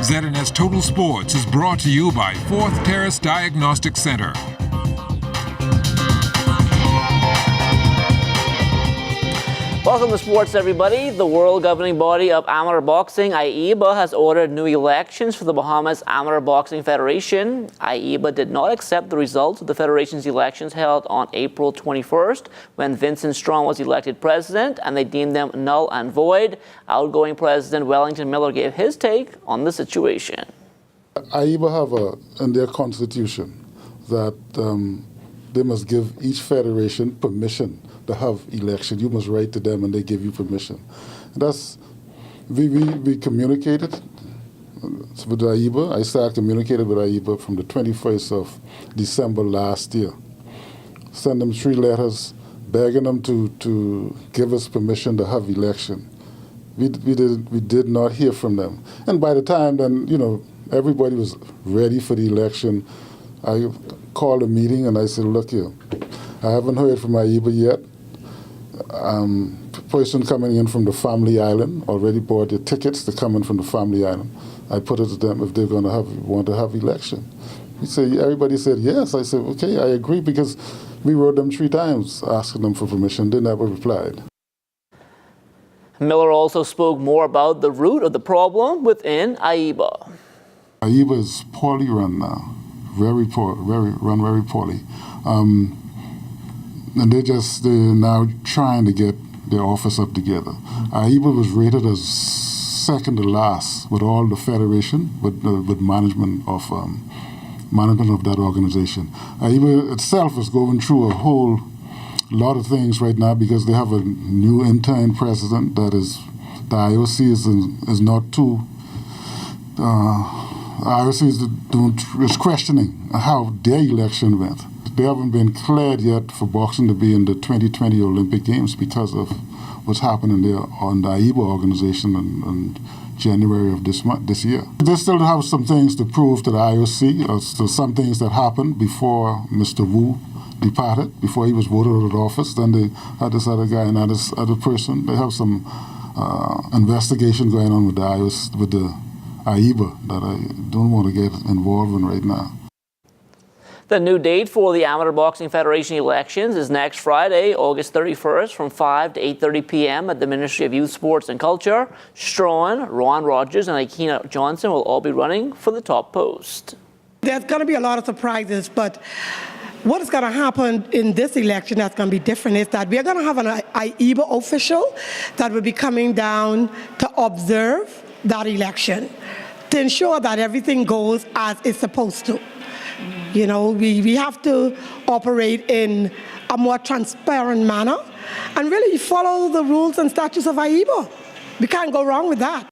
ZNS Total Sports is brought to you by Fourth Terrace Diagnostic Center. Welcome to sports, everybody. The world governing body of amateur boxing, AIBA, has ordered new elections for the Bahamas Amateur Boxing Federation. AIBA did not accept the results of the federation's elections held on April 21st, when Vincent Strong was elected president, and they deemed them null and void. Outgoing President Wellington Miller gave his take on the situation. AIBA have in their constitution that they must give each federation permission to have election. You must write to them and they give you permission. That's, we communicated with AIBA. I started communicating with AIBA from the 21st of December last year. Send them 3 letters begging them to give us permission to have election. We did not hear from them. And by the time then, you know, everybody was ready for the election, I called a meeting and I said, look here, I haven't heard from AIBA yet. Person coming in from the Family Island already bought their tickets to come in from the Family Island. I put it to them if they're going to want to have election. Everybody said yes. I said, okay, I agree, because we wrote them 3 times asking them for permission. They never replied. Miller also spoke more about the root of the problem within AIBA. AIBA is poorly run now. Very poor, very poorly. And they're now trying to get their office up together. AIBA was rated as second to last with all the federation, with management of that organization. AIBA itself is going through a whole lot of things right now because they have a new interim president that is, the IOC is not too. IOC is questioning how their election went. They haven't been cleared yet for boxing to be in the 2020 Olympic Games because of what's happening there on the AIBA organization in January of this year. They still have some things to prove to the IOC, so some things that happened before Mr. Wu departed, before he was voted out of office. Then they had this other guy and this other person. They have some investigation going on with the IOC, with the AIBA, that I don't want to get involved in right now. The new date for the Amateur Boxing Federation elections is next Friday, August 31st, from 5 to 8:30 p.m. at the Ministry of Youth, Sports and Culture. Strawn, Ron Rogers, and Aikina Johnson will all be running for the top post. There's going to be a lot of surprises, but what is going to happen in this election that's going to be different is that we are going to have an AIBA official that will be coming down to observe that election, to ensure that everything goes as it's supposed to. You know, we have to operate in a more transparent manner and really follow the rules and statutes of AIBA. We can't go wrong with that.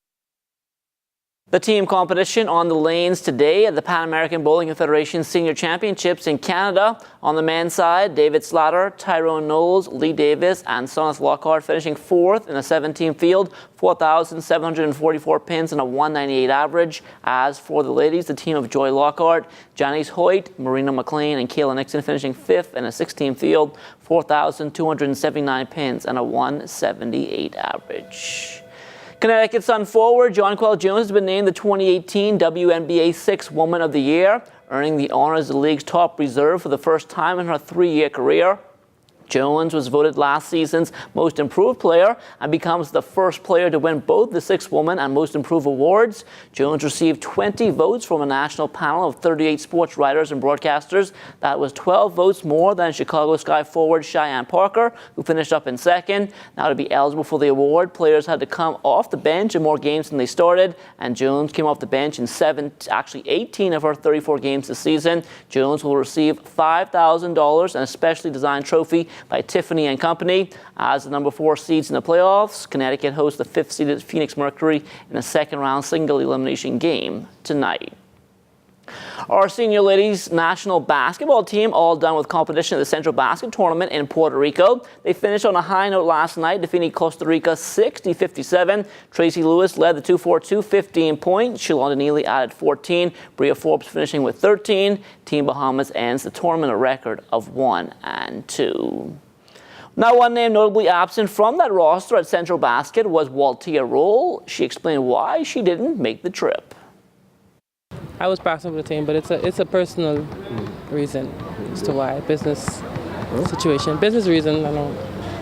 The team competition on the lanes today at the Pan American Bowling Confederation Senior Championships in Canada. On the men's side, David Slatter, Tyrone Knowles, Lee Davis, and Sonis Lockhart finishing 4th in a 7-team field, 4,744 pins and a 198 average. As for the ladies, the team of Joy Lockhart, Janice Hoyt, Marina McLean, and Kayla Nixon finishing 5th in a 6-team field, 4,279 pins and a 178 average. Connecticut Sun forward Jonquel Jones has been named the 2018 WNBA Sixth Woman of the Year, earning the honor as the league's top reserve for the first time in her 3-year career. Jones was voted last season's Most Improved Player and becomes the first player to win both the Sixth Woman and Most Improved awards. Jones received 20 votes from a national panel of 38 sports writers and broadcasters. That was 12 votes more than Chicago Sky forward Cheyenne Parker, who finished up in second. Now, to be eligible for the award, players had to come off the bench in more games than they started, and Jones came off the bench in 18 of her 34 games this season. Jones will receive $5,000 and a specially designed trophy by Tiffany and Company. As the number 4 seeds in the playoffs, Connecticut hosts the 5th-seeded Phoenix Mercury in a second-round single elimination game tonight. Our senior ladies national basketball team all done with competition at the Central Basket Tournament in Puerto Rico. They finished on a high note last night, defeating Costa Rica 60-57. Tracy Lewis led the 2-4-2, 15 points. Shalonda Neely added 14. Bria Forbes finishing with 13. Team Bahamas ends the tournament a record of 1-2. Now, one name notably absent from that roster at Central Basket was Waltia Roll. She explained why she didn't make the trip. I was passing with the team, but it's a personal reason as to why. Business situation. Business reason, I know.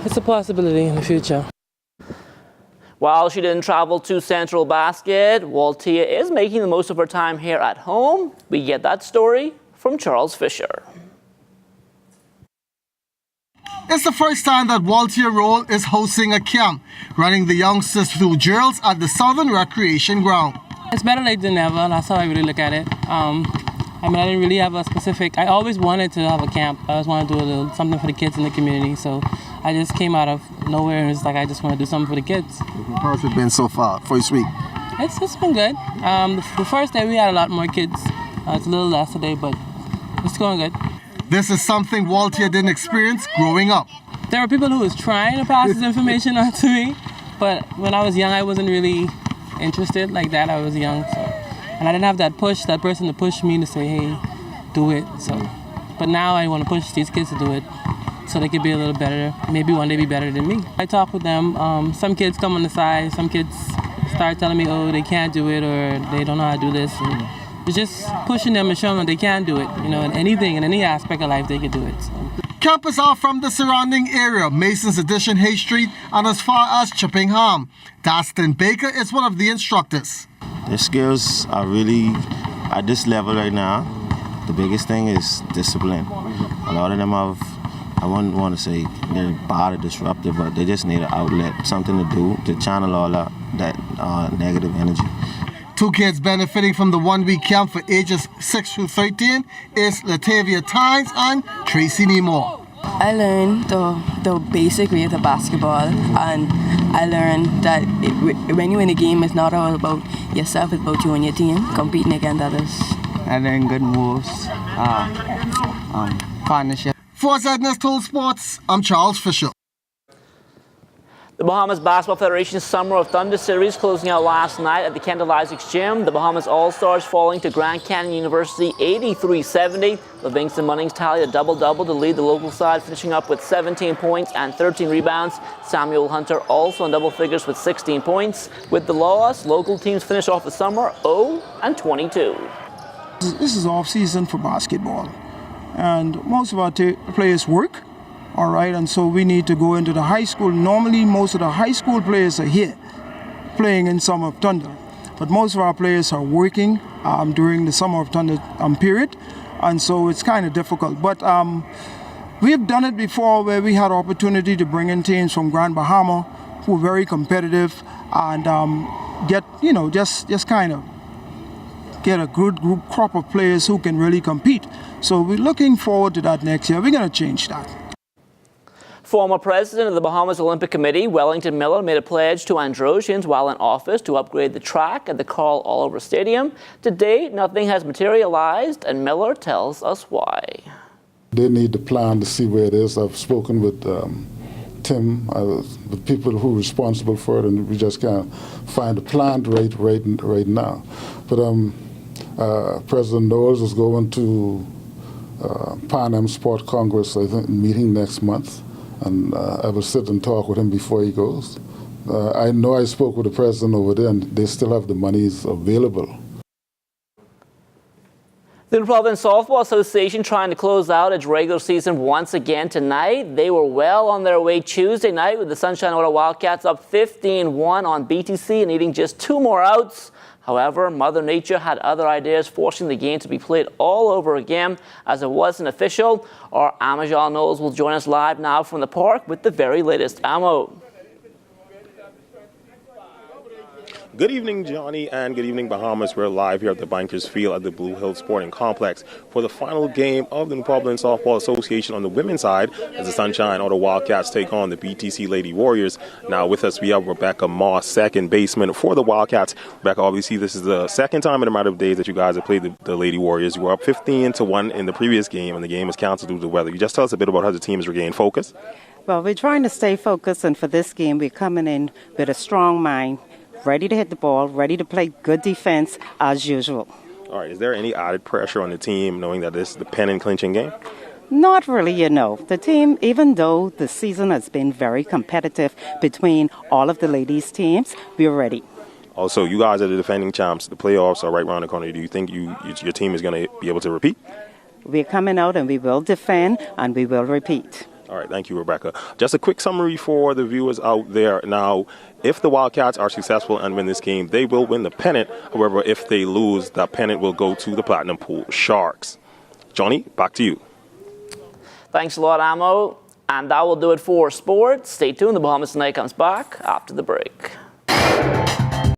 It's a possibility in the future. While she didn't travel to Central Basket, Waltia is making the most of her time here at home. We get that story from Charles Fisher. It's the first time that Waltia Roll is hosting a camp, running the youngsters through drills at the Southern Recreation Ground. It's better late than never. That's how I really look at it. I didn't really have a specific. I always wanted to have a camp. I always wanted to do something for the kids in the community. So I just came out of nowhere and it's like I just want to do something for the kids. How's it been so far, first week? It's been good. The first day we had a lot more kids. It's a little less today, but it's going good. This is something Waltia didn't experience growing up. There were people who was trying to pass this information on to me, but when I was young, I wasn't really interested like that. I was young, so, and I didn't have that person to push me to say, hey, do it. So, but now I want to push these kids to do it so they could be a little better, maybe one day be better than me. I talk with them. Some kids come on the side. Some kids start telling me, oh, they can't do it or they don't know how to do this. And it's just pushing them and showing them they can do it. In anything, in any aspect of life, they can do it. So. Campers are from the surrounding area, Masons Addition, Hay Street, and as far as Chippingham. Dastin Baker is one of the instructors. Their skills are really at this level right now. The biggest thing is discipline. A lot of them have, I wouldn't want to say they're bad or disruptive, but they just need an outlet, something to do to channel all that negative energy. Two kids benefiting from the one-week camp for ages 6 through 13 is Latavia Tynes and Tracy Nemore. I learned the basic way of basketball, and I learned that when you win a game, it's not all about yourself, it's about you and your team competing against others. I learned good moves, partnership. For ZNS Total Sports, I'm Charles Fisher. The Bahamas Basketball Federation's Summer of Thunder series closing out last night at the Kendall Isaacs Gym. The Bahamas All-Stars falling to Grand Canyon University 83-70. Livingston Munnings tallied a double-double to lead the local side, finishing up with 17 points and 13 rebounds. Samuel Hunter also in double figures with 16 points. With the loss, local teams finish off the summer 0-22. This is off-season for basketball, and most of our players work. All right, and so we need to go into the high school. Normally, most of the high school players are here playing in Summer of Thunder, but most of our players are working during the Summer of Thunder period, and so it's kind of difficult. But we've done it before where we had opportunity to bring in teams from Grand Bahama who are very competitive and just kind of get a good crop of players who can really compete. So we're looking forward to that next year. We're going to change that. Former president of the Bahamas Olympic Committee, Wellington Miller, made a pledge to Androsians while in office to upgrade the track at the Carl Oliver Stadium. To date, nothing has materialized, and Miller tells us why. They need the plan to see where it is. I've spoken with Tim, the people who are responsible for it, and we just can't find a plan right now. But President Knowles is going to Pan Am Sport Congress, I think, meeting next month. And I will sit and talk with him before he goes. I know I spoke with the president over there, and they still have the monies available. The Province Softball Association trying to close out its regular season once again tonight. They were well on their way Tuesday night with the Sunshine Order Wildcats up 15-1 on BTC and needing just 2 more outs. However, Mother Nature had other ideas, forcing the game to be played all over again as it wasn't official. Our Amajal Knowles will join us live now from the park with the very latest ammo. Good evening, Johnny, and good evening, Bahamas. We're live here at the Bankers Field at the Blue Hill Sporting Complex for the final game of the New Providence Softball Association on the women's side as the Sunshine Auto Wildcats take on the BTC Lady Warriors. Now with us, we have Rebecca Moss, second baseman for the Wildcats. Rebecca, obviously, this is the second time in a matter of days that you guys have played the Lady Warriors. You were up 15-1 in the previous game, and the game was canceled due to the weather. You just tell us a bit about how the team has regained focus? Well, we're trying to stay focused, and for this game, we're coming in with a strong mind, ready to hit the ball, ready to play good defense as usual. All right. Is there any added pressure on the team knowing that this is the pen-and-clinching game? Not really, The team, even though the season has been very competitive between all of the ladies' teams, we're ready. Also, you guys are the defending champs. The playoffs are right around the corner. Do you think your team is going to be able to repeat? We're coming out and we will defend and we will repeat. All right, thank you, Rebecca. Just a quick summary for the viewers out there. Now, if the Wildcats are successful and win this game, they will win the pennant. However, if they lose, that pennant will go to the Platinum Pool Sharks. Johnny, back to you. Thanks a lot, Amo. And that will do it for sports. Stay tuned. The Bahamas Tonight comes back after the break.